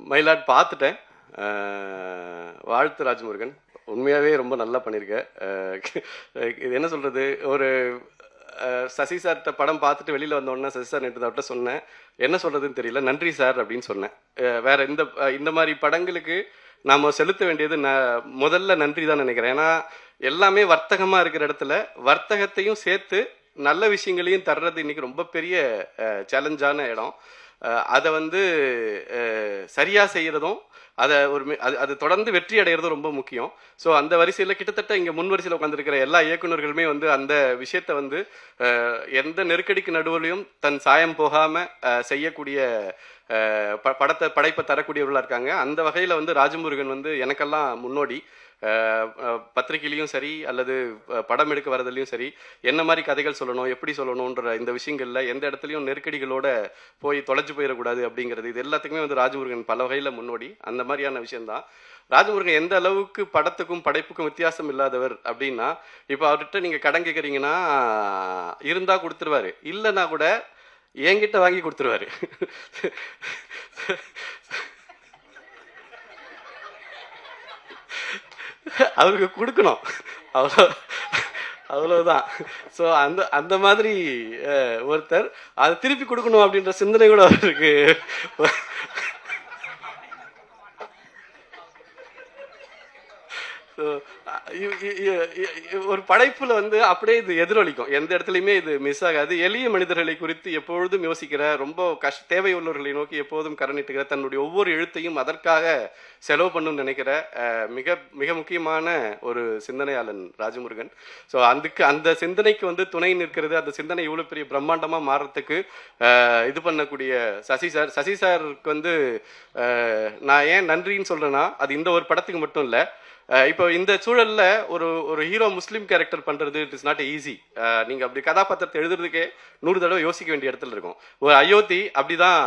மயிலாட் பார்த்துட்டேன். வாழ்த்து ராஜமுருகன், உண்மையாகவே ரொம்ப நல்லா பண்ணியிருக்க. இது என்ன சொல்கிறது, ஒரு சசி சார்கிட்ட படம் பார்த்துட்டு வெளியில் வந்தோடனே சசி சார் நேற்று அவர்கிட்ட சொன்னேன், என்ன சொல்கிறதுன்னு தெரியல, நன்றி சார் அப்படின்னு சொன்னேன். வேற இந்த மாதிரி படங்களுக்கு நாம் செலுத்த வேண்டியது முதல்ல நன்றி தான் நினைக்கிறேன். ஏன்னா எல்லாமே வர்த்தகமாக இருக்கிற இடத்துல வர்த்தகத்தையும் சேர்த்து நல்ல விஷயங்களையும் தர்றது இன்னைக்கு ரொம்ப பெரிய சேலஞ்சான இடம். அதை சரியாக செய்கிறதும் அதை அது தொடர்ந்து வெற்றி அடைகிறதும் ரொம்ப முக்கியம். ஸோ அந்த வரிசையில் கிட்டத்தட்ட இங்கே முன் வரிசையில் உட்காந்துருக்கிற எல்லா இயக்குநர்களுமே அந்த விஷயத்தை எந்த நெருக்கடிக்கு நடுவுலையும் தன் சாயம் போகாமல் செய்யக்கூடிய படைப்பை தரக்கூடியவர்களாக இருக்காங்க. அந்த வகையில் ராஜமுருகன் எனக்கெல்லாம் முன்னோடி. பத்திரிகையிலையும் சரி அல்லது படம் எடுக்க வரதுலையும் சரி என்ன மாதிரி கதைகள் சொல்லணும், எப்படி சொல்லணுன்ற இந்த விஷயங்களில் எந்த இடத்துலையும் நெருக்கடிகளோட போய் தொலைஞ்சு போயிடக்கூடாது அப்படிங்கிறது, இது எல்லாத்துக்குமே ராஜமுருகன் பல வகையில் முன்னோடி. அந்த மாதிரியான விஷயம்தான். ராஜமுருகன் எந்த அளவுக்கு படத்துக்கும் படைப்புக்கும் வித்தியாசம் இல்லாதவர் அப்படின்னா, இப்போ அவர்கிட்ட நீங்கள் கடன் கேட்குறீங்கன்னா இருந்தால் கொடுத்துருவாரு, இல்லைன்னா கூட என்கிட்ட வாங்கி கொடுத்துருவாரு. அவருக்கு கொடுக்கணும், அவ்வளவுதான். ஸோ அந்த மாதிரி ஒருத்தர் அதை திருப்பி கொடுக்கணும் அப்படின்ற சிந்தனை கூட அவருக்கு. ஒரு படைப்புல அப்படியே இது எதிரொலிக்கும், எந்த இடத்துலையுமே இது மிஸ் ஆகாது. எளிய மனிதர்களை குறித்து எப்பொழுதும் யோசிக்கிற, ரொம்ப தேவை உள்ளவர்களை நோக்கி எப்போதும் கரணிட்டுக்கிற, தன்னுடைய ஒவ்வொரு எழுத்தையும் அதற்காக செலவு பண்ணணும்னு நினைக்கிற மிக மிக முக்கியமான ஒரு சிந்தனையாளன் ராஜமுருகன். ஸோ அந்த சிந்தனைக்கு துணை நிற்கிறது, அந்த சிந்தனை இவ்வளோ பெரிய பிரம்மாண்டமாக மாறுறதுக்கு இது பண்ணக்கூடிய சசி சாருக்கு நான் ஏன் நன்றின்னு சொல்றேன்னா, அது இந்த ஒரு படத்துக்கு மட்டும் இல்லை. இப்போ இந்த சூழல்ல ஒரு ஹீரோ முஸ்லீம் கேரக்டர் பண்றது இட் இஸ் நாட் ஈஸி. நீங்க அப்படி கதாபாத்திரத்தை எழுதுறதுக்கே 100 தடவை யோசிக்க வேண்டிய இடத்துல இருக்கும். ஒரு அயோத்தி அப்படிதான்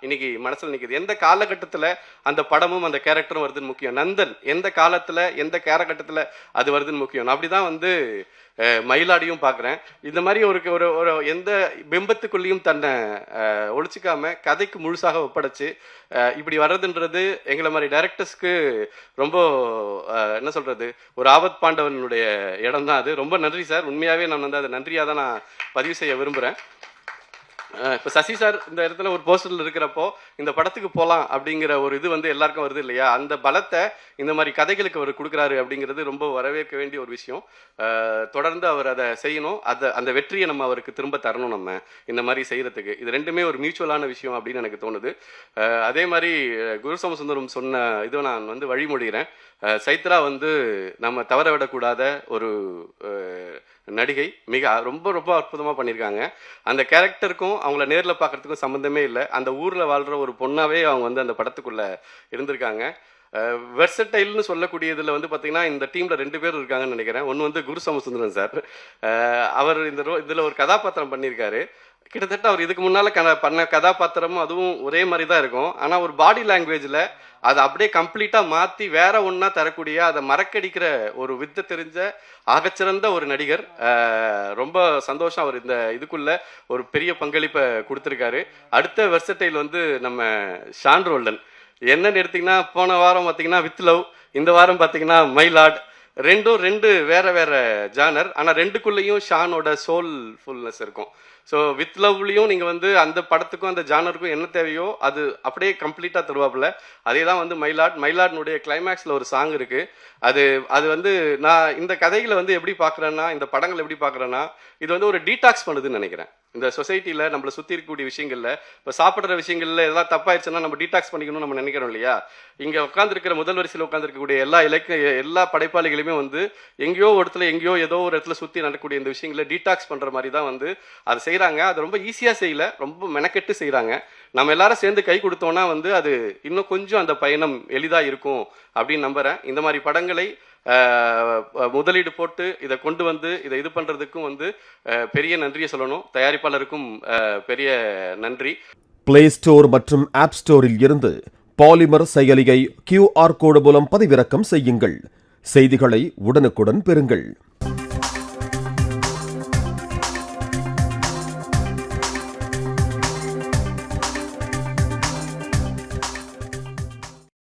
இன்னைக்கு மனசுல நிற்குது. எந்த காலகட்டத்தில் அந்த படமும் அந்த கேரக்டரும் வருதுன்னு முக்கியம். நந்தன் எந்த காலத்துல எந்த காலகட்டத்தில் அது வருதுன்னு முக்கியம். அப்படிதான் மயிலாடியும் பார்க்குறேன். இந்த மாதிரி ஒரு எந்த பிம்பத்துக்குள்ளேயும் தன்னை ஒழிச்சிக்காம கதைக்கு முழுசாக ஒப்படைச்சு இப்படி வர்றதுன்றது எங்களை மாதிரி டைரக்டர்ஸ்க்கு ரொம்ப என்ன சொல்றது, ஒரு ஆபத் பாண்டவனுடைய இடம் தான் அது. ரொம்ப நன்றி சார், உண்மையாகவே நான் அதை நன்றியாக தான் நான் பதிவு செய்ய விரும்புகிறேன். இப்போ சசி சார் இந்த இடத்துல ஒரு போஸ்டரில் இருக்கிறப்போ இந்த படத்துக்கு போகலாம் அப்படிங்கிற ஒரு இது எல்லாருக்கும் வருது இல்லையா, அந்த பலத்தை இந்த மாதிரி கதைகளுக்கு அவர் கொடுக்குறாரு அப்படிங்கிறது ரொம்ப வரவேற்க வேண்டிய ஒரு விஷயம். தொடர்ந்து அவர் அதை செய்யணும், அந்த வெற்றியை நம்ம அவருக்கு திரும்ப தரணும். நம்ம இந்த மாதிரி செய்யறதுக்கு இது ரெண்டுமே ஒரு மியூச்சுவலான விஷயம் அப்படின்னு எனக்கு தோணுது. அதே மாதிரி குரு சோமசுந்தரம் சொன்ன இதை நான் வழிமொழிகிறேன். சைத்ரா நம்ம தவற விடக்கூடாத ஒரு நடிகை, ரொம்ப ரொம்ப அற்புதமாக பண்ணியிருக்காங்க. அந்த கேரக்டருக்கும் அவங்கள நேரில் பார்க்கறதுக்கும் சம்மந்தமே இல்லை. அந்த ஊரில் வாழ்கிற ஒரு பொண்ணாவே அவங்க அந்த படத்துக்குள்ளே இருந்திருக்காங்க. வெர்சடைல்னு சொல்லக்கூடியதில் பார்த்தீங்கன்னா இந்த டீமில் 2 பேர் இருக்காங்கன்னு நினைக்கிறேன். ஒன்று குரு சோமசுந்தரன் சார், அவர் இதில் ஒரு கதாபாத்திரம் பண்ணியிருக்காரு. கிட்டத்தட்ட அவர் இதுக்கு முன்னால் பண்ண கதாபாத்திரமும் அதுவும் ஒரே மாதிரி தான் இருக்கும். ஆனால் ஒரு பாடி லாங்குவேஜில் அதை அப்படியே கம்ப்ளீட்டாக மாற்றி வேற ஒன்றா தரக்கூடிய, அதை மறக்கடிக்கிற ஒரு வித்தை தெரிஞ்ச ஆகச்சிறந்த ஒரு நடிகர். ரொம்ப சந்தோஷம், அவர் இந்த இதுக்குள்ள ஒரு பெரிய பங்களிப்பை கொடுத்துருக்காரு. அடுத்த வெர்சடைல் நம்ம ஷான் ரோல்டன். என்னன்னு எடுத்தீங்கன்னா, போன வாரம் பார்த்தீங்கன்னா வித் லவ், இந்த வாரம் பார்த்தீங்கன்னா மயிலாட். ரெண்டு வேற வேற ஜானர், ஆனால் ரெண்டுக்குள்ளேயும் ஷானோட சோல்ஃபுல்னஸ் இருக்கும். ஸோ வித் லவ்லையும் நீங்கள் அந்த படத்துக்கும் அந்த ஜானருக்கும் என்ன தேவையோ அது அப்படியே கம்ப்ளீட்டாக தருவாப்புல. அதே தான் மயிலாட்னுடைய கிளைமேக்ஸில் ஒரு சாங் இருக்குது. அது நான் இந்த கதைகளை எப்படி பார்க்குறேன்னா, இந்த படங்கள் எப்படி பார்க்குறேன்னா, இது ஒரு டீடாக்ஸ் பண்ணுதுன்னு நினைக்கிறேன். இந்த சொசைட்டியில் நம்மளை சுற்றி இருக்கக்கூடிய விஷயங்களில், இப்போ சாப்பிட்ற விஷயங்களில் எதாவது தப்பாயிடுச்சுன்னா நம்ம டீடாக்ஸ் பண்ணிக்கணும்னு நம்ம நினைக்கிறோம் இல்லையா. இங்கே உட்காந்துருக்கிற முதல் வரிசையில் உட்காந்துருக்கக்கூடிய எல்லா படைப்பாளிகளுமே எங்கேயோ ஏதோ ஒரு இடத்துல சுற்றி நடக்கக்கூடிய இந்த விஷயங்களை டீடாக்ஸ் பண்ணுற மாதிரி தான் அதை செய்கிறாங்க. அது ரொம்ப ஈஸியாக செய்யல, ரொம்ப மெனக்கெட்டு செய்கிறாங்க. நம்ம எல்லாரும் சேர்ந்து கை கொடுத்தோன்னா அது இன்னும் கொஞ்சம் அந்த பயணம் எளிதாக இருக்கும் அப்படின்னு நம்புகிறேன். இந்த மாதிரி படங்களை முதலீடு போட்டு இதை கொண்டு இதை இது பண்ணுறதுக்கும் பெரிய நன்றியை சொல்லணும். தயாரிப்பாளருக்கும் பெரிய நன்றி. பிளே ஸ்டோர் மற்றும் ஆப் ஸ்டோரில் இருந்து பாலிமர் செயலியை QR கோடு மூலம் பதிவிறக்கம் செய்யுங்கள். செய்திகளை உடனுக்குடன் பெறுங்கள்.